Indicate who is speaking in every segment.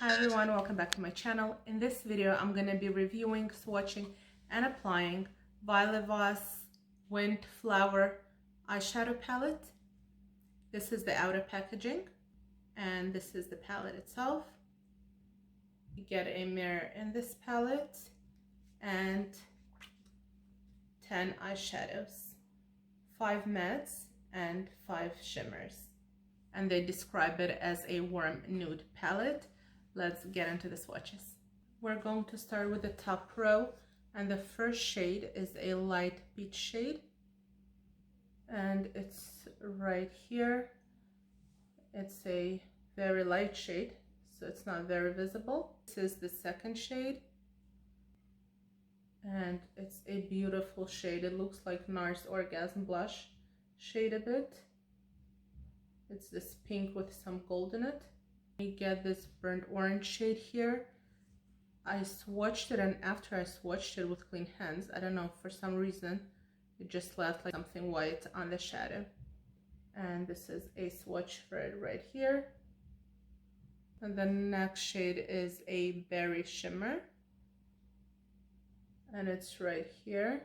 Speaker 1: Hi everyone, welcome back to my channel. In this video, I'm going to be reviewing, swatching, and applying Violet Voss Windflower eyeshadow palette. This is the outer packaging, and this is the palette itself. You get a mirror in this palette, and 10 eyeshadows, 5 mattes, and 5 shimmers. And they describe it as a warm nude palette. Let's get into the swatches. We're going to start with the top row, and the first shade is a light peach shade, and it's right here. It's a very light shade, so it's not very visible. This is the second shade, and it's a beautiful shade. It looks like NARS Orgasm Blush shade a bit. It's this pink with some gold in it. You get this burnt orange shade here. I swatched it, and after I swatched it with clean hands, I don't know, for some reason it just left like something white on the shadow. And this is a swatch for it right here. And the next shade is a berry shimmer, and it's right here.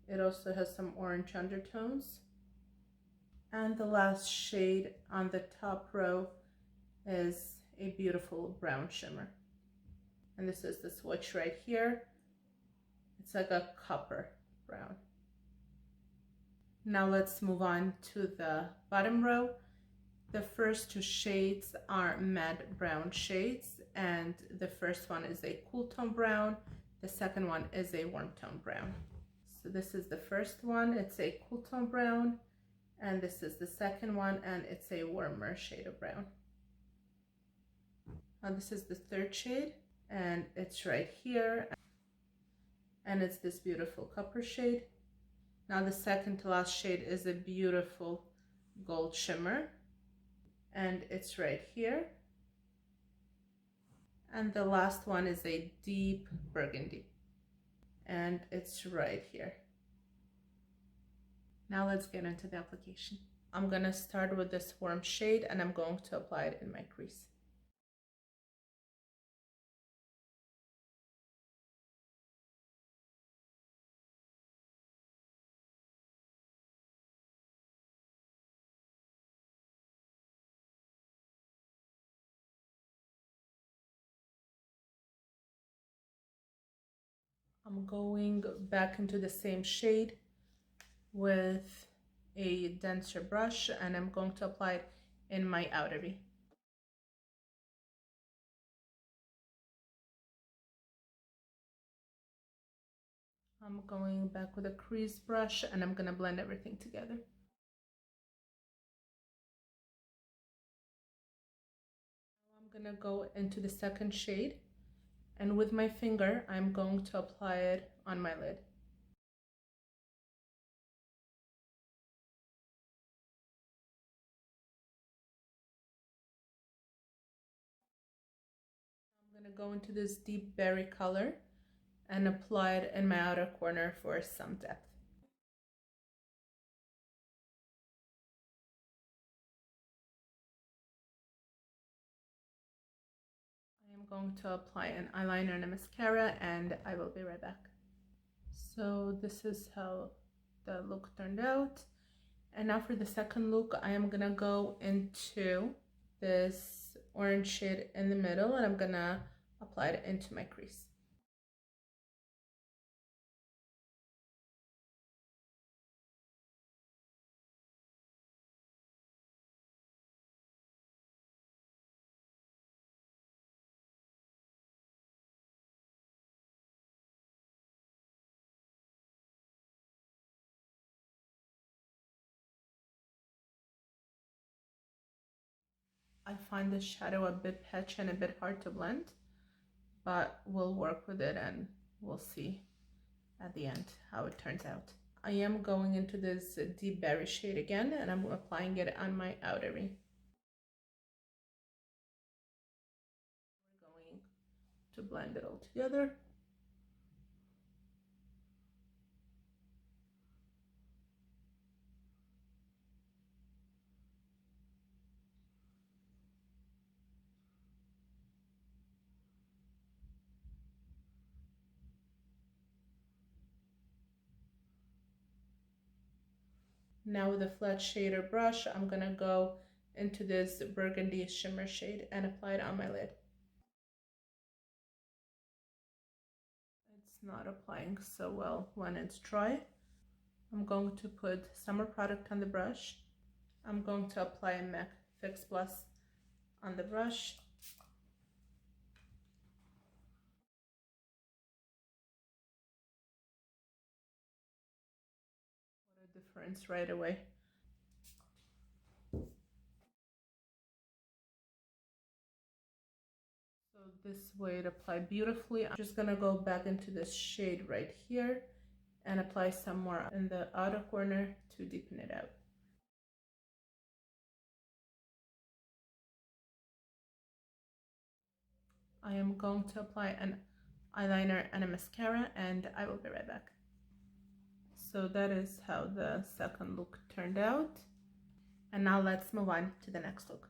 Speaker 1: It also has some orange undertones. And the last shade on the top row is a beautiful brown shimmer. And this is the swatch right here. It's like a copper brown. Now let's move on to the bottom row. The first two shades are matte brown shades, and the first one is a cool tone brown. The second one is a warm tone brown. So this is the first one, it's a cool tone brown, and this is the second one, and it's a warmer shade of brown. Now this is the third shade, and it's right here, and it's this beautiful copper shade. Now the second to last shade is a beautiful gold shimmer, and it's right here. And the last one is a deep burgundy, and it's right here. Now let's get into the application. I'm gonna start with this warm shade, and I'm going to apply it in my crease. I'm going back into the same shade with a denser brush, and I'm going to apply it in my outer V. I'm going back with a crease brush, and I'm gonna blend everything together. Now I'm gonna go into the second shade, and with my finger I'm going to apply it on my lid. I'm gonna go into this deep berry color and apply it in my outer corner for some depth. I am going to apply an eyeliner and a mascara, and I will be right back. So this is how the look turned out. And now for the second look, I am gonna go into this orange shade in the middle, and I'm gonna apply it into my crease. I find the shadow a bit patchy and a bit hard to blend, but we'll work with it and we'll see at the end how it turns out. I am going into this deep berry shade again, and I'm applying it on my outer ring. We're going to blend it all together. Now with a flat shader brush, I'm gonna go into this burgundy shimmer shade and apply it on my lid. It's not applying so well when it's dry. I'm going to put some more product on the brush. I'm going to apply a MAC Fix Plus on the brush. What a difference right away. So this way it applied beautifully. I'm just gonna go back into this shade right here and apply some more in the outer corner to deepen it out. I am going to apply an eyeliner and a mascara, and I will be right back. So that is how the second look turned out. And now let's move on to the next look.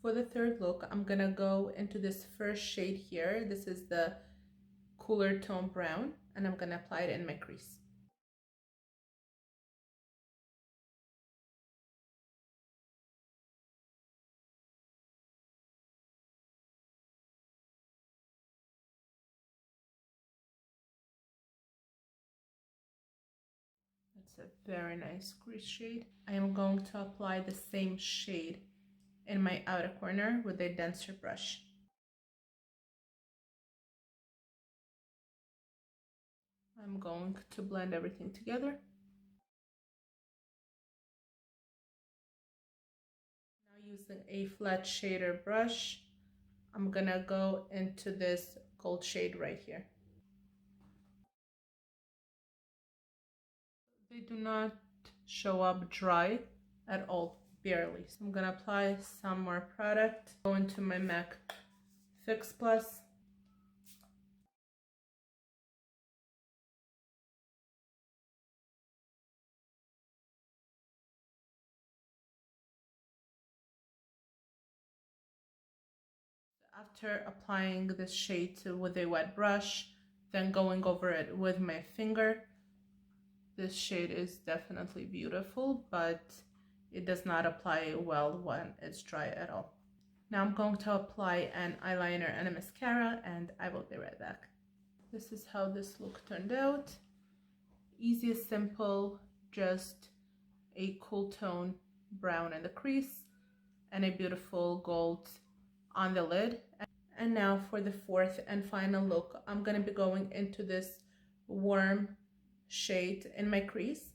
Speaker 1: For the third look, I'm gonna go into this first shade here. This is the cooler tone brown, and I'm gonna apply it in my crease. It's a very nice crease shade. I am going to apply the same shade in my outer corner with a denser brush. I'm going to blend everything together. Now using a flat shader brush, I'm gonna go into this gold shade right here. They do not show up dry at all, barely. So I'm gonna apply some more product, go into my MAC Fix Plus. After applying this shade with a wet brush, then going over it with my finger, this shade is definitely beautiful, but it does not apply well when it's dry at all. Now I'm going to apply an eyeliner and a mascara, and I will be right back. This is how this look turned out. Easy, simple, just a cool tone brown in the crease and a beautiful gold on the lid. And now for the fourth and final look, I'm going to be going into this warm shade in my crease.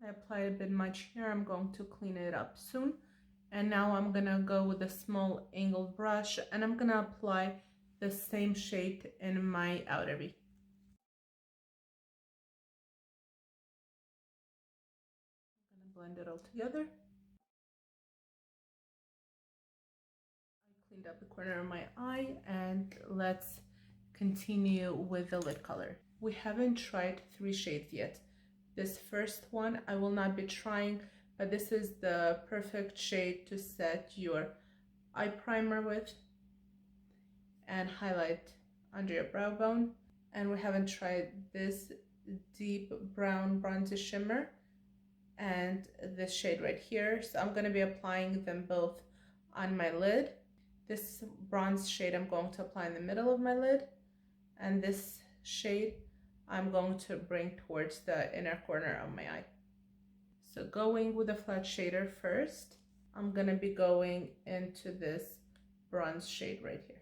Speaker 1: I applied a bit much here. I'm going to clean it up soon. And now I'm gonna go with a small angled brush and I'm gonna apply the same shade in my outer V. I'm gonna blend it all together. I cleaned up the corner of my eye, and let's continue with the lid color. We haven't tried 3 shades yet. This first one I will not be trying, but this is the perfect shade to set your eye primer with and highlight under your brow bone. And we haven't tried this deep brown bronzy shimmer and this shade right here, so I'm going to be applying them both on my lid. This bronze shade I'm going to apply in the middle of my lid, and this shade I'm going to bring towards the inner corner of my eye. So going with a flat shader first, I'm going to be going into this bronze shade right here.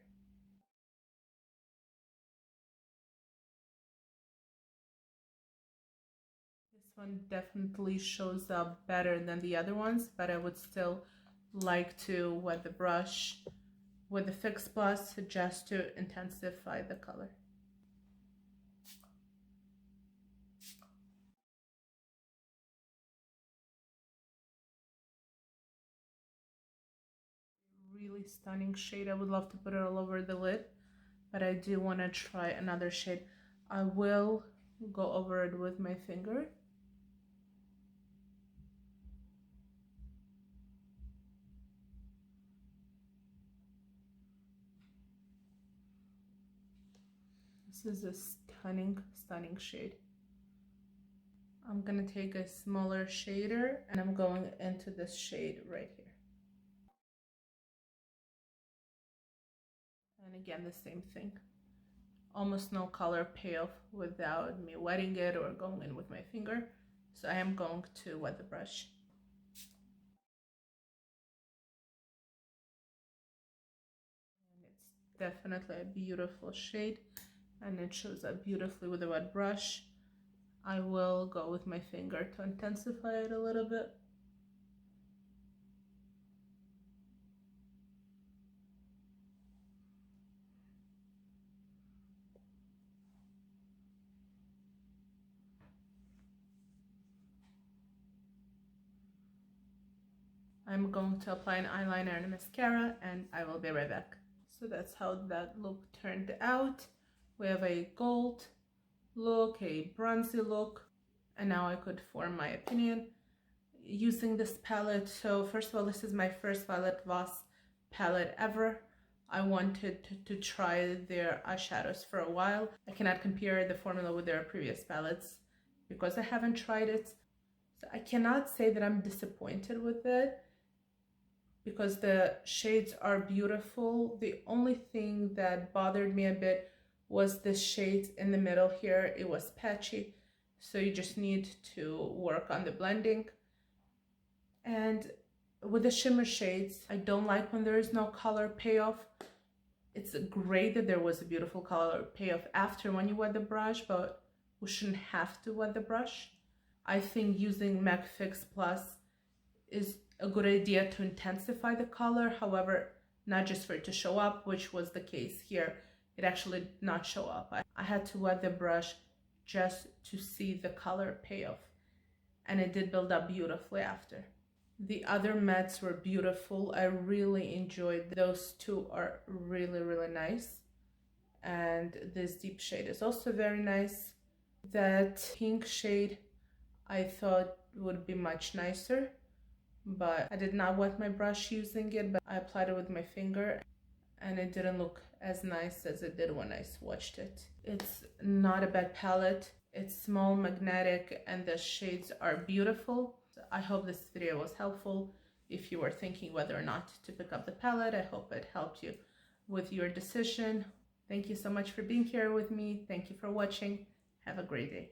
Speaker 1: This one definitely shows up better than the other ones, but I would still like to wet the brush with the Fix Plus just to intensify the color. Really stunning shade. I would love to put it all over the lid, but I do want to try another shade. I will go over it with my finger. This is a stunning shade. I'm gonna take a smaller shader and I'm going into this shade right here. And again, the same thing. Almost no color payoff without me wetting it or going in with my finger. So I am going to wet the brush. And it's definitely a beautiful shade and it shows up beautifully with a wet brush. I will go with my finger to intensify it a little bit. I'm going to apply an eyeliner and a mascara and I will be right back. So that's how that look turned out. We have a gold look, a bronzy look, and now I could form my opinion using this palette. So first of all, this is my first Violet Voss palette ever. I wanted to try their eyeshadows for a while. I cannot compare the formula with their previous palettes because I haven't tried it. So I cannot say that I'm disappointed with it because the shades are beautiful. The only thing that bothered me a bit was the shades in the middle here. It was patchy, so you just need to work on the blending. And with the shimmer shades, I don't like when there is no color payoff. It's great that there was a beautiful color payoff after when you wet the brush, but we shouldn't have to wet the brush. I think using MAC Fix Plus is a good idea to intensify the color. However, not just for it to show up, which was the case here. It actually did not show up. I had to wet the brush just to see the color payoff, and it did build up beautifully after. The other mattes were beautiful. I really enjoyed those two. Are really nice, and this deep shade is also very nice. That pink shade I thought would be much nicer, but I did not wet my brush using it, but I applied it with my finger and it didn't look as nice as it did when I swatched it. It's not a bad palette. It's small, magnetic, and the shades are beautiful. So I hope this video was helpful. If you were thinking whether or not to pick up the palette, I hope it helped you with your decision. Thank you so much for being here with me. Thank you for watching. Have a great day.